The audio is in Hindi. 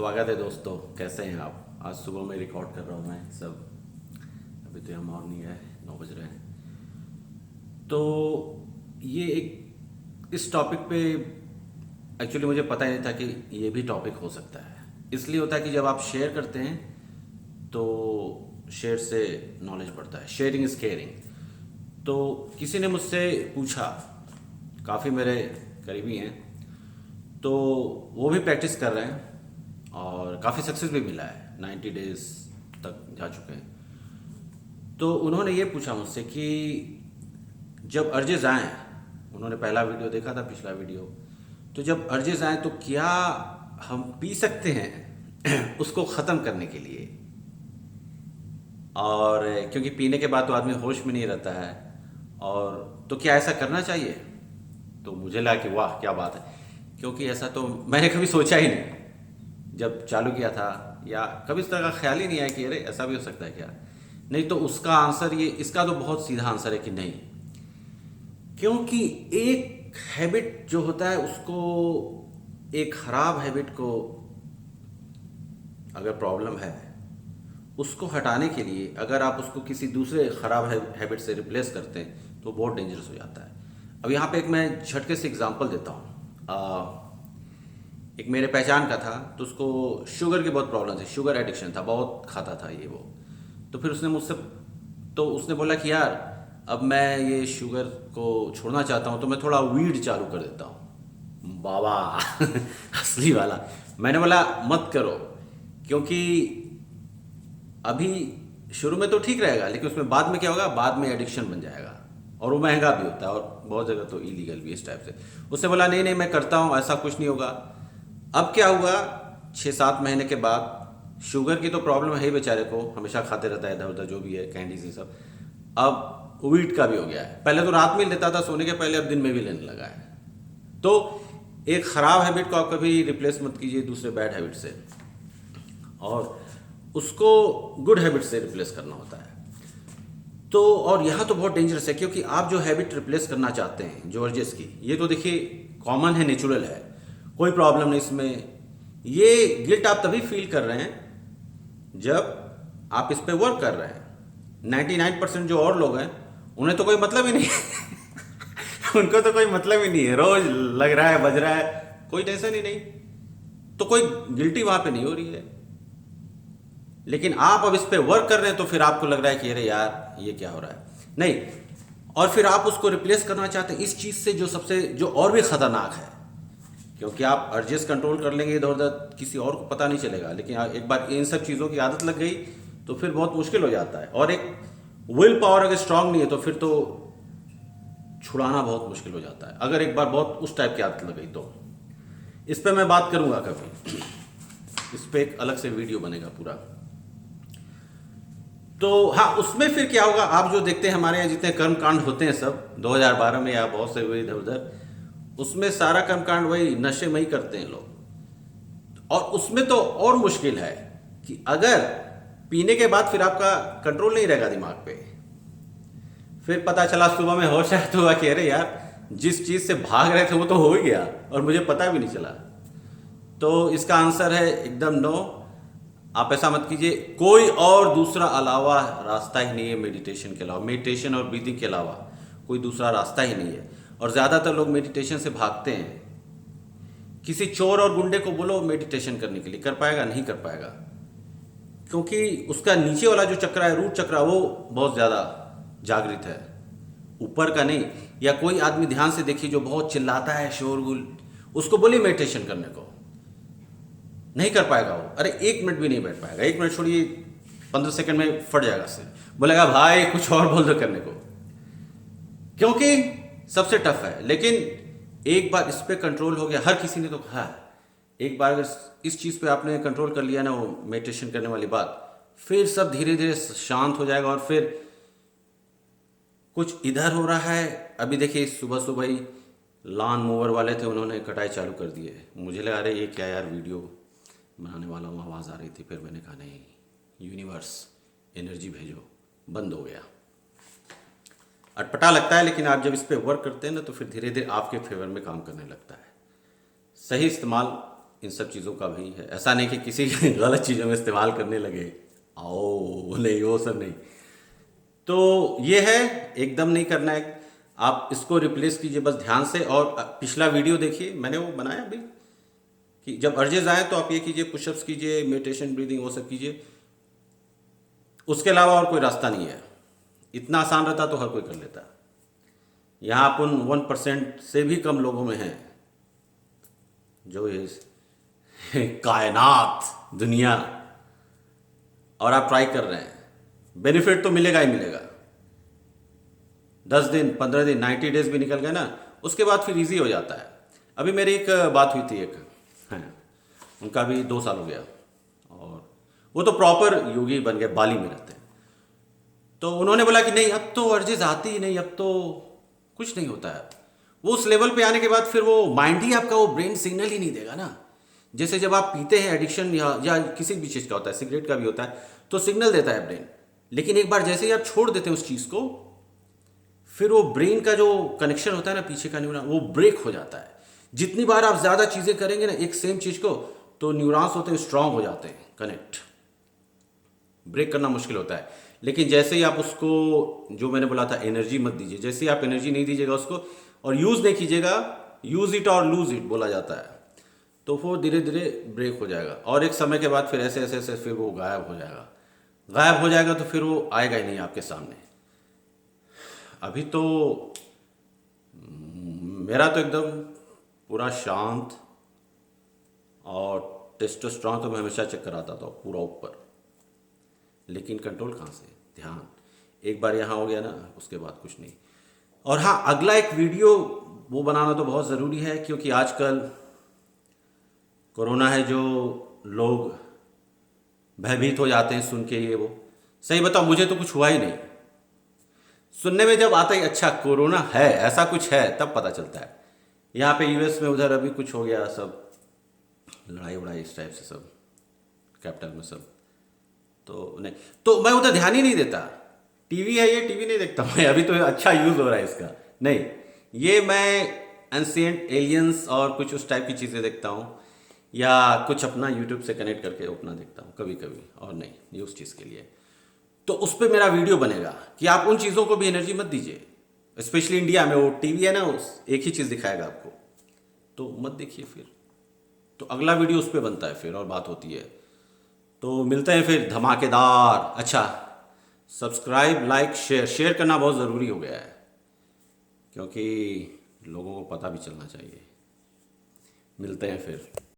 स्वागत है दोस्तों। कैसे हैं आप? आज सुबह में रिकॉर्ड कर रहा हूँ मैं सब। अभी तो यहाँ मॉर्निंग है, 9 बज रहे हैं। तो ये एक इस टॉपिक पे एक्चुअली मुझे पता ही नहीं था कि ये भी टॉपिक हो सकता है। इसलिए होता है कि जब आप शेयर करते हैं तो शेयर से नॉलेज बढ़ता है। Sharing is caring. तो किसी ने मुझसे पूछा, काफ़ी मेरे करीबी हैं, तो वो भी प्रैक्टिस कर रहे हैं और काफ़ी सक्सेस भी मिला है। 90 डेज तक जा चुके हैं। तो उन्होंने ये पूछा मुझसे कि जब अर्जेस आए, उन्होंने पहला वीडियो देखा था, पिछला वीडियो, तो जब अर्जेस आए तो क्या हम पी सकते हैं उसको ख़त्म करने के लिए? और क्योंकि पीने के बाद तो आदमी होश में नहीं रहता है, और तो क्या ऐसा करना चाहिए? तो मुझे लगा कि वाह क्या बात है, क्योंकि ऐसा तो मैंने कभी सोचा ही नहीं जब चालू किया था, या कभी इस तरह का ख्याल ही नहीं आया कि अरे ऐसा भी हो सकता है क्या। नहीं तो उसका आंसर ये, इसका तो बहुत सीधा आंसर है कि नहीं। क्योंकि एक हैबिट जो होता है उसको, एक खराब हैबिट को अगर प्रॉब्लम है, उसको हटाने के लिए अगर आप उसको किसी दूसरे खराब हैबिट से रिप्लेस करते हैं तो बहुत डेंजरस हो जाता है। अब यहाँ पे एक मैं झटके से एग्जांपल देता हूँ। एक मेरे पहचान का था, तो उसको शुगर की बहुत प्रॉब्लम थी, शुगर एडिक्शन था, बहुत खाता था ये वो। तो फिर उसने बोला कि यार अब मैं ये शुगर को छोड़ना चाहता हूँ, तो मैं थोड़ा वीड चालू कर देता हूँ। बाबा असली वाला। मैंने बोला मत करो, क्योंकि अभी शुरू में तो ठीक रहेगा, लेकिन उसमें बाद में क्या होगा, बाद में एडिक्शन बन जाएगा, और वो महंगा भी होता है, और बहुत जगह तो इलीगल भी इस टाइप से। उसने बोला नहीं नहीं मैं करता हूँ, ऐसा कुछ नहीं होगा। अब क्या हुआ, 6-7 महीने के बाद, शुगर की तो प्रॉब्लम है ही बेचारे को, हमेशा खाते रहता है इधर उधर जो भी है, कैंडीज ये सब। अब वीट का भी हो गया है। पहले तो रात में लेता था सोने के पहले, अब दिन में भी लेने लगा है। तो एक खराब हैबिट को आप कभी रिप्लेस मत कीजिए दूसरे बैड हैबिट से, और उसको गुड हैबिट से रिप्लेस करना होता है। तो और यहाँ तो बहुत डेंजरस है, क्योंकि आप जो हैबिट रिप्लेस करना चाहते हैं जॉर्जेस की, ये तो देखिए कॉमन है, नेचुरल है, कोई प्रॉब्लम नहीं इसमें। ये गिल्ट आप तभी फील कर रहे हैं जब आप इस पे वर्क कर रहे हैं। 99% जो और लोग हैं उन्हें तो कोई मतलब ही नहीं है उनको तो कोई मतलब ही नहीं है, रोज लग रहा है, बज रहा है, कोई टेंशन ही नहीं, तो कोई गिल्टी वहां पे नहीं हो रही है। लेकिन आप अब इस पे वर्क कर रहे हैं तो फिर आपको लग रहा है कि अरे यार ये क्या हो रहा है, नहीं। और फिर आप उसको रिप्लेस करना चाहते हैं इस चीज से जो और भी खतरनाक है, क्योंकि आप अर्जेस कंट्रोल कर लेंगे इधर उधर, किसी और को पता नहीं चलेगा, लेकिन एक बार इन सब चीज़ों की आदत लग गई तो फिर बहुत मुश्किल हो जाता है। और एक विल पावर अगर स्ट्रांग नहीं है तो फिर तो छुड़ाना बहुत मुश्किल हो जाता है, अगर एक बार बहुत उस टाइप की आदत लग गई तो। इस पे मैं बात करूंगा कभी, इस पे एक अलग से वीडियो बनेगा पूरा। तो हाँ, उसमें फिर क्या होगा, आप जो देखते हैं हमारे यहाँ जितने कर्म कांड होते हैं सब 2012 में, या बहुत से हुए इधर उधर, उसमें सारा कर्मकांड वही नशे में ही करते हैं लोग। और उसमें तो और मुश्किल है कि अगर पीने के बाद फिर आपका कंट्रोल नहीं रहेगा दिमाग पे, फिर पता चला सुबह में होश आया तो हुआ कि अरे यार जिस चीज से भाग रहे थे वो तो हो ही गया और मुझे पता भी नहीं चला। तो इसका आंसर है एकदम नो। आप ऐसा मत कीजिए, कोई और दूसरा अलावा रास्ता ही नहीं है मेडिटेशन के अलावा, मेडिटेशन और ब्रीथिंग के अलावा कोई दूसरा रास्ता ही नहीं है। और ज़्यादातर लोग मेडिटेशन से भागते हैं। किसी चोर और गुंडे को बोलो मेडिटेशन करने के लिए, कर पाएगा? नहीं कर पाएगा, क्योंकि उसका नीचे वाला जो चक्र है, रूट चक्र, वो बहुत ज़्यादा जागृत है, ऊपर का नहीं। या कोई आदमी ध्यान से देखिए जो बहुत चिल्लाता है, शोरगुल, उसको बोलिए मेडिटेशन करने को, नहीं कर पाएगा वो। अरे 1 मिनट भी नहीं बैठ पाएगा, 1 मिनट छोड़िए, 15 सेकंड में फट जाएगा सिर, बोलेगा भाई कुछ और बोल दो करने को, क्योंकि सबसे टफ है। लेकिन एक बार इस पे कंट्रोल हो गया, हर किसी ने तो कहा है, एक बार अगर इस चीज़ पे आपने कंट्रोल कर लिया ना, वो मेडिटेशन करने वाली बात, फिर सब धीरे धीरे शांत हो जाएगा। और फिर कुछ इधर हो रहा है, अभी देखिए सुबह सुबह ही लॉन मूवर वाले थे, उन्होंने कटाई चालू कर दी है। मुझे लगा अरे ये क्या यार, वीडियो बनाने वाला हूँ, आवाज़ आ रही थी, फिर मैंने कहा नहीं, यूनिवर्स एनर्जी भेजो, बंद हो गया। अटपटा लगता है, लेकिन आप जब इस पे वर्क करते हैं ना तो फिर धीरे धीरे आपके फेवर में काम करने लगता है। सही इस्तेमाल इन सब चीज़ों का भी है। ऐसा नहीं कि किसी गलत चीज़ों में इस्तेमाल करने लगे, आओ नहीं, वो सब नहीं। तो ये है, एकदम नहीं करना है। आप इसको रिप्लेस कीजिए बस ध्यान से। और पिछला वीडियो देखिए, मैंने वो बनाया अभी कि जब अर्जेज आए तो आप ये कीजिए, पुशअप्स कीजिए, मेडिटेशन, ब्रीदिंग, वो सब कीजिए। उसके अलावा और कोई रास्ता नहीं है। इतना आसान रहता तो हर कोई कर लेता। यहाँ अपन 1% से भी कम लोगों में हैं जो ये कायनात, दुनिया, और आप ट्राई कर रहे हैं। बेनिफिट तो मिलेगा ही मिलेगा। 10 दिन, 15 दिन, 90 डेज भी निकल गए ना, उसके बाद फिर इजी हो जाता है। अभी मेरी एक बात हुई थी, एक हैं, उनका भी 2 साल हो गया, और वो तो प्रॉपर योगी बन गए, बाली में रहते हैं। तो उन्होंने बोला कि नहीं, अब तो अर्जेज आती ही नहीं, अब तो कुछ नहीं होता है। वो उस लेवल पे आने के बाद फिर वो माइंड ही आपका वो ब्रेन सिग्नल ही नहीं देगा ना। जैसे जब आप पीते हैं, एडिक्शन या किसी भी चीज़ का होता है, सिगरेट का भी होता है, तो सिग्नल देता है ब्रेन। लेकिन एक बार जैसे ही आप छोड़ देते हैं उस चीज़ को, फिर वो ब्रेन का जो कनेक्शन होता है ना, पीछे का न्यूरॉन, वो ब्रेक हो जाता है। जितनी बार आप ज़्यादा चीज़ें करेंगे ना एक सेम चीज़ को, तो न्यूरॉन्स होते हैं स्ट्रांग हो जाते हैं, कनेक्ट, ब्रेक करना मुश्किल होता है। लेकिन जैसे ही आप उसको, जो मैंने बोला था, एनर्जी मत दीजिए, जैसे ही आप एनर्जी नहीं दीजिएगा उसको और यूज़ नहीं कीजिएगा, यूज़ इट और लूज इट बोला जाता है, तो वो धीरे धीरे ब्रेक हो जाएगा। और एक समय के बाद फिर ऐसे ऐसे ऐसे फिर वो गायब हो जाएगा। गायब हो जाएगा तो फिर वो आएगा ही नहीं आपके सामने। अभी तो मेरा तो एकदम पूरा शांत, और टेस्टोस्टेरोन तो मैं हमेशा चेक कराता था पूरा ऊपर। लेकिन कंट्रोल कहाँ से, ध्यान। एक बार यहाँ हो गया ना, उसके बाद कुछ नहीं। और हाँ, अगला एक वीडियो वो बनाना तो बहुत ज़रूरी है, क्योंकि आजकल कोरोना है, जो लोग भयभीत हो जाते हैं सुन के ये वो। सही बताओ, मुझे तो कुछ हुआ ही नहीं। सुनने में जब आता है अच्छा कोरोना है, ऐसा कुछ है, तब पता चलता है। यहाँ पे यूएस में उधर अभी कुछ हो गया, सब लड़ाई वड़ाई इस टाइप से, सब कैपिटल में सब, तो नहीं, तो मैं उधर ध्यान ही नहीं देता। टीवी है, ये टीवी नहीं देखता मैं, अभी तो अच्छा यूज़ हो रहा है इसका। नहीं, ये मैं एंशिएंट एलियंस और कुछ उस टाइप की चीज़ें देखता हूँ, या कुछ अपना यूट्यूब से कनेक्ट करके अपना देखता हूँ कभी कभी, और नहीं, ये उस चीज़ के लिए। तो उस पर मेरा वीडियो बनेगा कि आप उन चीज़ों को भी एनर्जी मत दीजिए। स्पेशली इंडिया में वो टीवी है ना, उस एक ही चीज़ दिखाएगा आपको, तो मत देखिए फिर। तो अगला वीडियो उस पर बनता है फिर, और बात होती है। तो मिलते हैं फिर धमाकेदार। अच्छा, सब्सक्राइब, लाइक, शेयर, शेयर करना बहुत ज़रूरी हो गया है, क्योंकि लोगों को पता भी चलना चाहिए। मिलते हैं फिर।